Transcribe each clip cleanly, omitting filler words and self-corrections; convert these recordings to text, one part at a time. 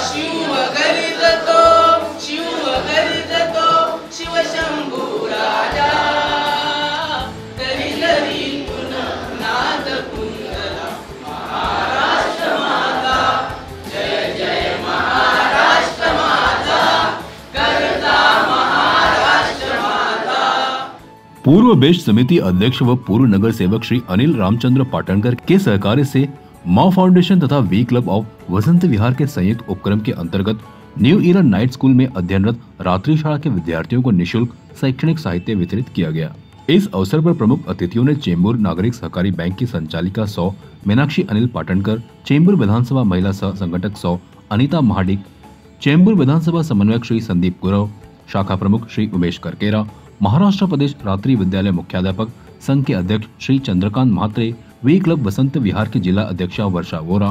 शिव गरिजतो शिव गरिजतो शिवशंभू राजा गरी गरी पुन्हा नाद कुंदला महाराष्ट्र माता जय जय महाराष्ट्र माता करता महाराष्ट्र माता। पूर्व बेस्ट समिति अध्यक्ष व पूर्व नगर सेवक श्री अनिल रामचंद्र पाटणकर के सहकार्य से माँ फाउंडेशन तथा we club of Vasant Vihar के संयुक्त उपक्रम के अंतर्गत न्यू ईरा नाइट स्कूल में अध्ययनरत रात्रि शाला के विद्यार्थियों को निशुल्क शैक्षणिक साहित्य वितरित किया गया। इस अवसर पर प्रमुख अतिथियों ने चेंबूर नागरिक सहकारी बैंक की संचालिका 100 मीनाक्षी अनिल पाटणकर, चेंबूर विधानसभा महिला सह संगठक 100 अनिता महाडिक, चेंबूर विधानसभा समन्वयक श्री संदीप गुरव, शाखा प्रमुख श्री उमेश करकेरा, महाराष्ट्र प्रदेश रात्रि विद्यालय मुख्याध्यापक संघ के अध्यक्ष श्री चंद्रकांत म्हात्रे, वी क्लब वसंत विहार की जिला अध्यक्षा वर्षा वोरा,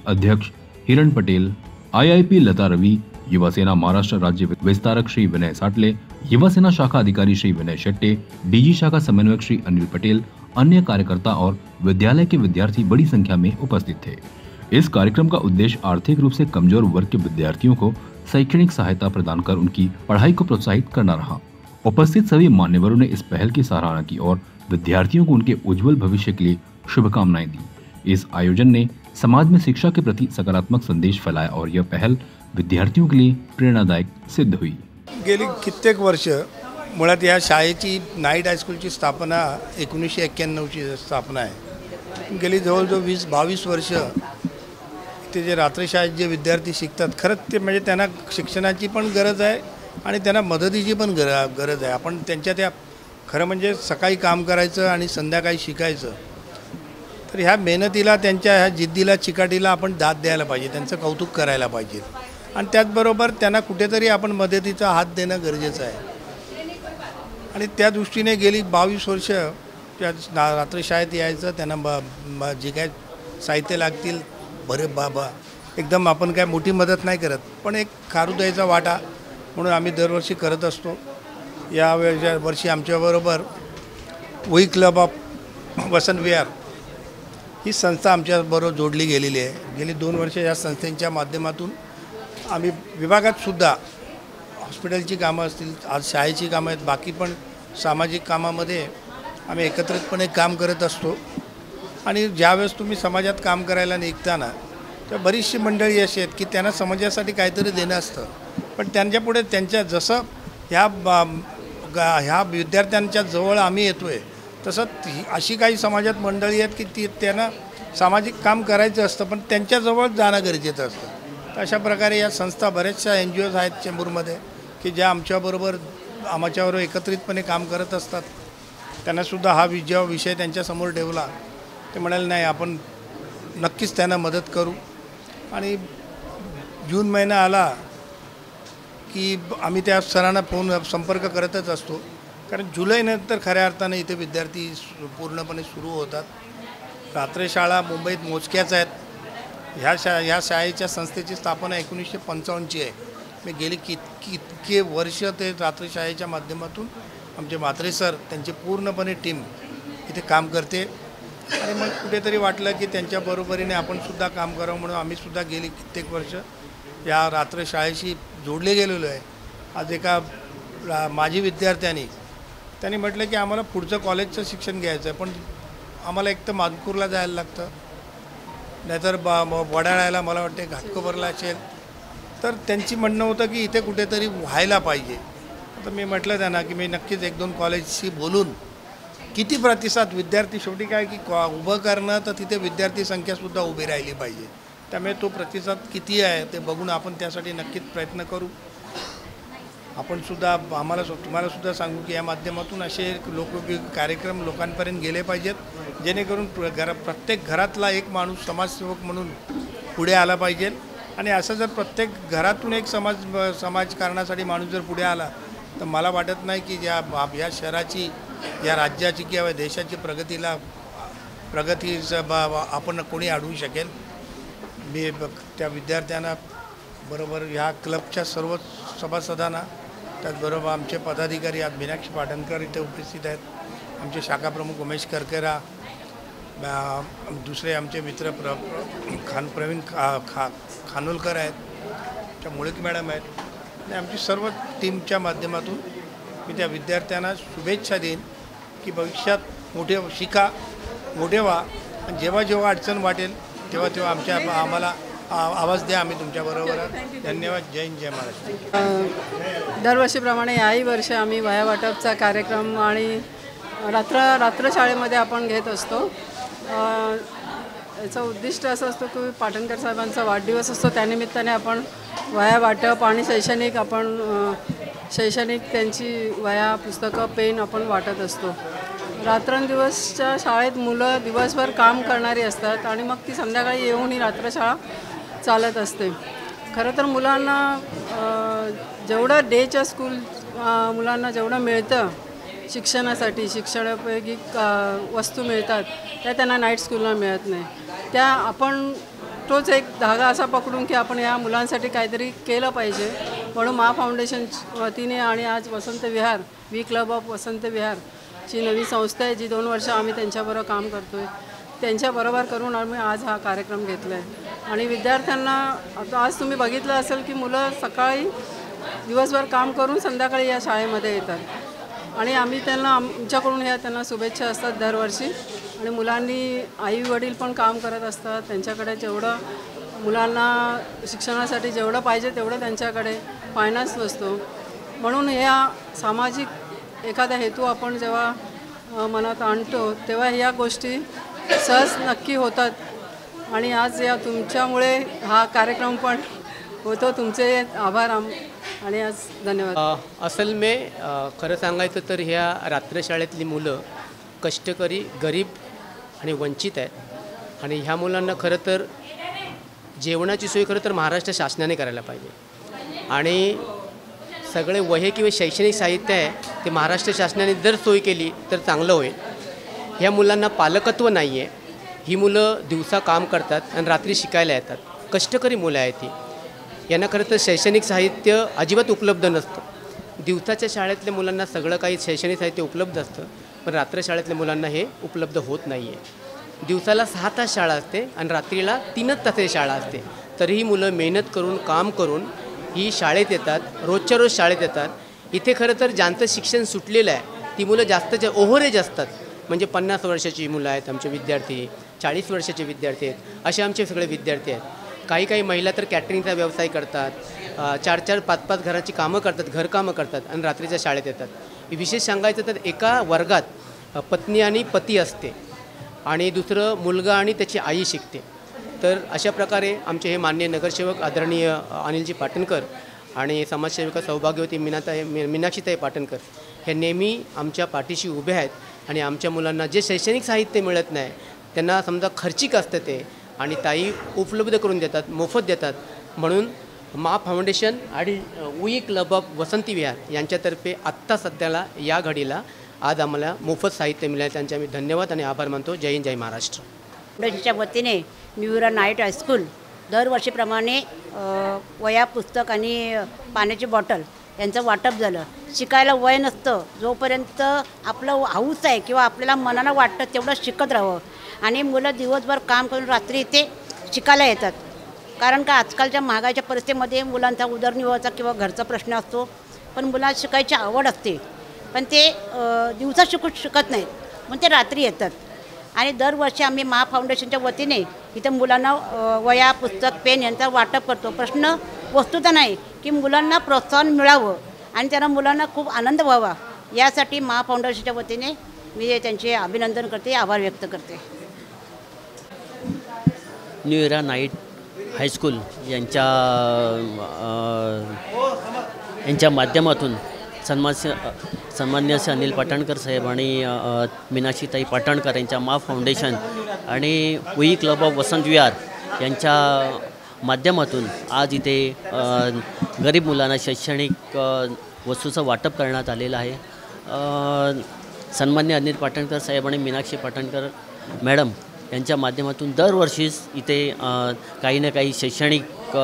अध्यक्ष हिरण पटेल, IIP लता रवि, युवा सेना महाराष्ट्र राज्य विस्तारक श्री विनय साटले, युवा सेना शाखा अधिकारी श्री विनय शेट्टे, DG शाखा समन्वयक श्री अनिल पटेल, अन्य कार्यकर्ता और विद्यालय के विद्यार्थी बड़ी संख्या में उपस्थित थे। इस कार्यक्रम का उद्देश्य आर्थिक रूप से कमजोर वर्ग के विद्यार्थियों को शैक्षणिक सहायता प्रदान कर उनकी पढ़ाई को प्रोत्साहित करना रहा। उपस्थित सभी मान्यवरों ने इस पहल की सराहना की और विद्यार्थियों को उनके उज्जवल भविष्य के लिए शुभकामनाएं दी। इस आयोजन ने समाज में शिक्षा के प्रति सकारात्मक संदेश फैलाया और यह पहल विद्यार्थियों के लिए प्रेरणादायक सिद्ध हुई। गेली कित्येक वर्ष मुळात या शाळेची नाईट हायस्कूलची स्थापना 1991ची स्थापना आहे। गेली जवळजवळ 20-22 वर्ष इथे जे रात्री शाळेत जे विद्यार्थी शिकतात, खरंच ते म्हणजे त्यांना शिक्षणाची पण गरज आहे आणि त्यांना मदतीची पण गरज आहे। आपण त्यांच्या त्या खरं म्हणजे सकाळी काम करायचं आणि संध्याकाळी शिकायचं, तर ह्या मेहनतीला त्यांच्या ह्या जिद्दीला चिकाटीला आपण दाद द्यायला पाहिजे, त्यांचं कौतुक करायला पाहिजे आणि त्याचबरोबर त्यांना कुठेतरी आपण मदतीचा हात देणं गरजेचं आहे। आणि त्या दृष्टीने गेली 22 वर्ष त्या रात्री शाळेत यायचं, त्यांना जे काय साहित्य लागतील बाबा एकदम आपण काय मोठी मदत नाही करत, पण एक खारू द्यायचा वाटा म्हणून आम्ही दरवर्षी करत असतो। या वर्षी आमच्याबरोबर we club of Vasant Vihar ही संस्था आमच्याबरोबर जोडली गेलेली आहे। गेली 2 वर्ष या संस्थेच्या माध्यमातून आम्ही विभागात सुद्धा हॉस्पिटलची कामं असतील, आज शाळेची कामं आहेत, बाकी पण सामाजिक कामामध्ये आम्ही एकत्रितपणे काम करत असतो। आणि ज्यावेळेस तुम्ही समाजात काम करायला निघताना तर बरीचशी मंडळी अशी आहेत की त्यांना समाजासाठी काहीतरी देणं असतं, पण त्यांच्यापुढे त्यांच्या जसं ह्या विद्यार्थ्यांच्या जवळ आम्ही येतोय तसं अशी काही समाजात मंडळी आहेत की त्यांना सामाजिक काम करायचं असतं, पण त्यांच्याजवळ जाणं गरजेचं असतं। तर अशा प्रकारे या संस्था बऱ्याचशा NGOज आहेत चेंबूरमध्ये की ज्या आमच्याबरोबर एकत्रितपणे काम करत असतात। त्यांनासुद्धा हा विषय त्यांच्यासमोर ठेवला, ते म्हणाले नाही आपण नक्कीच त्यांना मदत करू। आणि जून महिना आला की आम्ही त्या सरांना संपर्क करतच असतो, कारण जुलैनंतर खऱ्या अर्थाने इथे विद्यार्थी पूर्णपणे सुरू होतात। रात्री शाळा मुंबईत मोजक्याच आहेत। ह्या शाळेच्या संस्थेची स्थापना 1955ची आहे। मी गेली कितके वर्ष ते रात्री शाळेच्या माध्यमातून आमचे म्हात्रे सर त्यांची पूर्णपणे टीम इथे काम करते आणि मग कुठेतरी वाटलं की त्यांच्या बरोबरीने आपण सुद्धा काम करावं म्हणून आम्ही सुद्धा गेली कित्येक वर्ष या रात्री शाळेशी जोडले गेलेलो आहे। आज एका माजी विद्यार्थ्यांनी म्हटलं की आम्हाला पुढचं कॉलेजचं शिक्षण घ्यायचं आहे, पण आम्हाला एक तर मानपूरला जायला लागतं, नाहीतर वडाळ्याला मला वाटते घाटकोपरला असेल, तर त्यांची म्हणणं होतं की इथे कुठेतरी व्हायला पाहिजे। तर मी म्हटलं त्यांना की मी नक्कीच 1-2 कॉलेजशी बोलून किती प्रतिसाद विद्यार्थी शेवटी काय की उभं करणं तर तिथे विद्यार्थी संख्यासुद्धा उभी राहिली पाहिजे, त्यामुळे तो प्रतिसाद किती आहे ते बघून आपण त्यासाठी नक्कीच प्रयत्न करू। आपण सुद्धा तुम्हाला सुद्धा सांगू की या माध्यमातून असे लोकोपयोगी कार्यक्रम लोकांपर्यंत गेले पाहिजेत, जेणेकरून प्रत्येक घरातला एक माणूस समाजसेवक म्हणून पुढे आला पाहिजे। आणि असं जर प्रत्येक घरातून एक समाजकारणासाठी माणूस जर पुढे आला तर मला वाटत नाही की या शहराची, या राज्याची किंवा देशाची प्रगती आपण कोणी अडवू शकेल। मी त्या विद्यार्थ्यांना बरोबर ह्या क्लबच्या सर्व सभासदांना, त्याचबरोबर आमचे पदाधिकारी आज मीनाक्षी पाटणकर इथे उपस्थित आहेत, आमचे शाखा प्रमुख उमेश करकेरा, दुसरे आमचे मित्र प्रवीण खानोलकर आहेत, मुळीक मॅडम आहेत आणि आमची सर्व टीमच्या माध्यमातून मी त्या विद्यार्थ्यांना शुभेच्छा देईन की भविष्यात मोठे शिका, मोठे व्हा आणि जेव्हा जेव्हा अडचण वाटेल तेव्हा तेव्हा आम्हाला आवाज द्या, आम्ही तुमच्याबरोबर आहोत. धन्यवाद. जय हिंद, जय महाराष्ट्र. दरवर्षीप्रमाणे याही वर्षी आम्ही वह्या वाटपचा कार्यक्रम आणि रात्र शाळेमध्ये आपण घेत असतो. याचं उद्दिष्ट असं असतं की पाटणकर साहेबांचा वाढदिवस असतो, त्यानिमित्ताने आपण वह्या वाटप आणि शैक्षणिक त्यांची वह्या, पुस्तकं, पेन आपण वाटत असतो. रात्रंदिवसच्या शाळेत मुलं दिवसभर काम करणारी असतात आणि मग ती संध्याकाळी येऊन ही रात्रशाळा चालत असते. खरं तर मुलांना जेवढं डेच्या स्कूल मुलांना जेवढं मिळतं शिक्षणासाठी, शिक्षणापैकी वस्तू मिळतात त्या त्यांना नाईट स्कूलला मिळत नाही. त्या आपण तोच एक धागा असा पकडून की आपण या मुलांसाठी काहीतरी केलं पाहिजे म्हणून मा फाउंडेशन वतीने आणि आज Vasant Vihar we club of वसंत विहारची नवी संस्था आहे जी 2 वर्ष आम्ही त्यांच्याबरोबर काम करतो आहे, त्यांच्याबरोबर करून आम्ही आज हा कार्यक्रम घेतला आहे. आणि विद्यार्थ्यांना आता आज तुम्ही बघितलं असेल की मुलं सकाळी दिवसभर काम करून संध्याकाळी या शाळेमध्ये येतात आणि आम्ही त्यांना आमच्याकडून त्यांना शुभेच्छा असतात दरवर्षी. आणि मुलांनी आई वडील पण काम करत असतात, त्यांच्याकडे जेवढं मुलांना शिक्षणासाठी जेवढं पाहिजे तेवढं त्यांच्याकडे फायनान्स नसतो. म्हणून ह्या सामाजिक एखादा हेतू आपण जेव्हा मनात आणतो तेव्हा ह्या गोष्टी सहज नक्की होतात. आणि आज या तुमच्यामुळे हा कार्यक्रम पण होतो. तुमचे आभार आणि आज धन्यवाद. असल में खरं सांगायचं तर ह्या रात्रशाळेतली मुलं कष्टकरी, गरीब आणि वंचित आहेत आणि ह्या मुलांना खरं तर जेवणाची सोय खरं तर महाराष्ट्र शासनाने करायला पाहिजे. आणि सगळे वह्या किंवा शैक्षणिक साहित्य आहे ते महाराष्ट्र शासनाने जर सोय केली तर चांगलं होईल. ह्या मुलांना पालकत्व नाही आहे. ही मुलं दिवसा काम करतात आणि रात्री शिकायला येतात. कष्टकरी मुलं आहेत ती. यांना खरं तर शैक्षणिक साहित्य अजिबात उपलब्ध नसतं. दिवसाच्या शाळेतल्या मुलांना सगळं काही शैक्षणिक साहित्य उपलब्ध असतं, पण रात्र शाळेतल्या मुलांना हे उपलब्ध होत नाही आहे. दिवसाला 6 तास शाळा असते आणि रात्रीला 3 तासाची शाळा असते. तरीही मुलं मेहनत करून, काम करून ही शाळेत येतात, रोजच्या रोज शाळेत येतात. इथे खरं तर ज्यांचं शिक्षण सुटलेलं आहे ती मुलं जास्तच्या ओव्हरेज असतात. म्हणजे 50 वर्षाची मुलं आहेत आमचे विद्यार्थी, 40 वर्षाचे विद्यार्थी आहेत, असे आमचे सगळे विद्यार्थी आहेत. काही महिला तर कॅटरिंगचा व्यवसाय करतात, 4-4, 5-5 घराची कामं करतात, घरकामं करतात आणि रात्रीच्या शाळेत येतात. विशेष सांगायचं तर एका वर्गात पत्नी आणि पती असते आणि दुसरं मुलगा आणि त्याची आई शिकते. तर अशा प्रकारे आमचे हे माननीय नगरसेवक आदरणीय अनिलजी पाटणकर आणि समाजसेविका सौभाग्यवती मीनाक्षीताई पाटणकर हे नेहमी आमच्या पाठीशी उभे आहेत. आणि आमच्या मुलांना जे शैक्षणिक साहित्य मिळत नाही त्यांना समजा खर्चिक असतं ते आणि ताई उपलब्ध करून देतात, मोफत देतात. म्हणून मा फाउंडेशन आणि वी क्लब ऑफ वसंती विहार यांच्यातर्फे आत्ता सध्याला या घडीला आज आम्हाला मोफत साहित्य मिळाले. त्यांचे आम्ही धन्यवाद आणि आभार मानतो. जय हिंद, जय महाराष्ट्र. फाउंडेशनच्या वतीने न्यू इरा नाईट हायस्कूल दरवर्षीप्रमाणे वह्या, पुस्तक आणि पाण्याची बॉटल यांचं वाटप झालं. शिकायला वय नसतं, जोपर्यंत आपलं हाऊस आहे किंवा आपल्याला मनानं वाटतं तेवढं शिकत राहावं. आणि मुलं दिवसभर काम करून रात्री इथे शिकायला येतात. कारण का आजकालच्या महागाईच्या परिस्थितीमध्ये मुलांचा उदरनिर्वाहाचा किंवा घरचा प्रश्न असतो, पण मुलांना शिकायची आवड असते, पण ते दिवसा शिकत नाहीत, मग ते रात्री येतात. आणि दरवर्षी आम्ही मा फाउंडेशनच्या वतीने इथं मुलांना वह्या, पुस्तक, पेन यांचा वाटप करतो. प्रश्न वस्तुता नाही की मुलांना प्रोत्साहन मिळावं आणि त्यांना मुलांना खूप आनंद व्हावा, यासाठी मा फाउंडेशनच्या वतीने मी त्यांचे अभिनंदन करते, आभार व्यक्त करते. न्यू इरा नाईट हायस्कूल यांच्या माध्यमातून सन्मान्य श्री अनिल पाटणकर साहेब आणि मीनाक्षीताई पाटणकर यांच्या मा फाउंडेशन आणि we club of Vasant Vihar यांच्या माध्यमातून आज इथे गरीब मुलांना शैक्षणिक वस्तूचं वाटप करण्यात आलेलं आहे. सन्मान्य अनिल पाटणकर साहेब आणि मीनाक्षी पाटणकर मॅडम यांच्या माध्यमातून दरवर्षीच इथे काही ना काही शैक्षणिक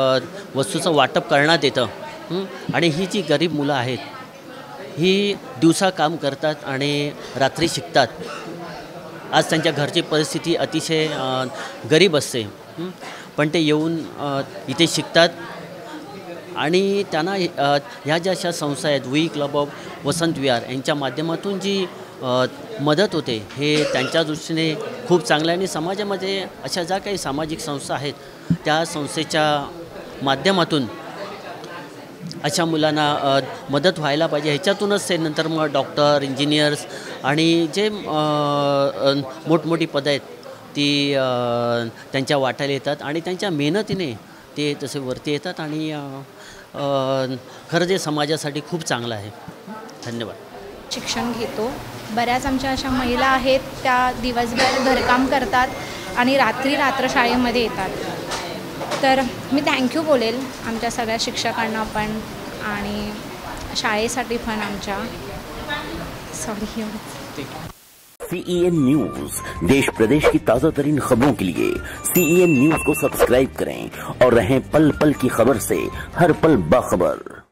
वस्तूचं वाटप करण्यात येतं. आणि ही जी गरीब मुलं आहेत ही दिवसा काम करतात आणि रात्री शिकतात. आज त्यांच्या घरची परिस्थिती अतिशय गरीब असते, पण ते येऊन इथे शिकतात आणि त्यांना ह्या ज्या अशा संस्था आहेत, we club of Vasant Vihar यांच्या माध्यमातून जी मदत होते हे त्यांच्या दृष्टीने खूप चांगलं आहे. आणि समाजामध्ये अशा ज्या काही सामाजिक संस्था आहेत त्या संस्थेच्या माध्यमातून अशा मुलांना मदत व्हायला पाहिजे. ह्याच्यातूनच ते नंतर मग डॉक्टर, इंजिनियर्स आणि जे मोठमोठी पदं आहेत ती त्यांच्या वाट्याला येतात आणि त्यांच्या मेहनतीने ते तसे वरती येतात आणि खरं जे समाजासाठी खूप चांगलं आहे. धन्यवाद. शिक्षण घेतो. बऱ्याच आमच्या अशा महिला आहेत त्या दिवसभर घरकाम करतात आणि रात्र शाळेमध्ये येतात. तर मी थँक्यू बोलेल आमच्या सगळ्या शिक्षकांना पण आणि शाळेसाठी पण आमच्या. सॉरी. CEN न्यूज, देश प्रदेश की ताज़ा तरीन खबरों के लिए CEN न्यूज को सब्सक्राइब करें और रहें पल पल की खबर से हर पल बाखबर.